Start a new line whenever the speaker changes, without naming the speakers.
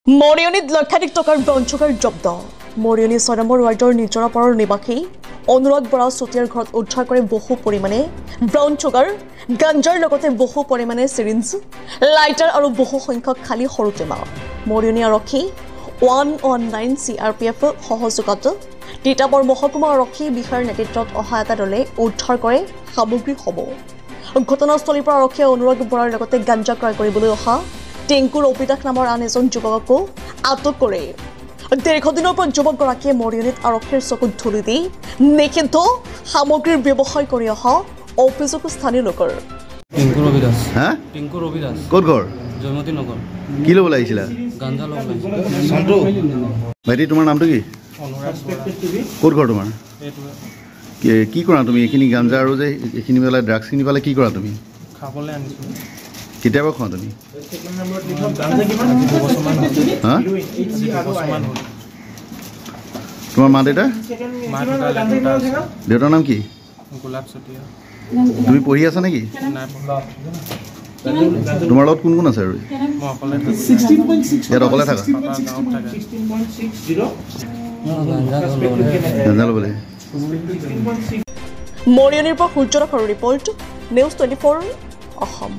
মৰিয়নীত লক্ষাধিক টকাৰ ব্ৰঞ্চকাৰ জব্দ মৰিয়নী 6 নম্বৰ ৱাৰ্ডৰ নিজৰাপাৰৰ নিবাসী অনুৰাগ বৰা চুতীয়াৰ ঘৰত উদ্ধাৰ কৰে বহু পৰিমাণে ব্ৰঞ্চকাৰ গাঞ্জাৰ লগতে বহু পৰিমাণে সিৰিঞ্জ লাইটাৰ আৰু বহু সংখ্যক খালী সৰু টেমা মৰিয়নী আৰক্ষী 119 CRPF সহযোগত তিতাবৰ মহকুমা আৰক্ষী বিষয়াৰ নেতৃত্বত অহা এটা দলে উদ্ধাৰ কৰে সামগ্ৰীসমূহ ঘটনাস্থলীৰ পৰা আৰক্ষীয়ে অনুৰাগ বৰাৰ লগতে গাঞ্জা ক্ৰয় কৰিবলৈ অহা টেংকুৰ অবিদাস নামৰ আন এজন যুৱককো আটক কৰে দীৰ্ঘদিনৰ পৰা যুৱকগৰাকীয়ে মৰিয়নীত আৰক্ষীৰ চকুত ধুলি দি নিষিদ্ধ সামগ্ৰীৰ ব্যৱসায় কৰি অহা অভিযোগ স্থানীয় লোকৰ
টেংকুৰ অবিদাস
হা
টেংকুৰ অবিদাস
ক'ত ঘৰ
জয়মতী নগৰ
কি ল'ব লাগিছিলা
গাঞ্জা ল'ব
সন্তু ভাইটি তোমাৰ নামটো কি
অনুৰাগ বৰা
ক'ত ঘৰ তোমাৰ
এইটোৱে
কি কৰা তুমি এইখিনি গাঞ্জা আৰু যে এইখিনি পেলাই ড্ৰাগছখিনি পালে কি কৰা তুমি
খাবলৈ আনিছোঁ
কেতিয়াবা খোৱা তুমি হা তোমাৰ মা দেউতা দেউতাৰ নাম কি
গোলাপ চুতীয়া
তুমি পঢ়ি আছা নেকি
নাই পঢ়া
তোমাৰ লগত কোন কোন আছে আৰু
মই অকলে
ইয়াত অকলে থাকা গাঞ্জা ল'বলৈ
মৰিয়নীৰ পৰা সূৰ্যৰখৰ ৰিপৰ্ট নিউজ 24 অসম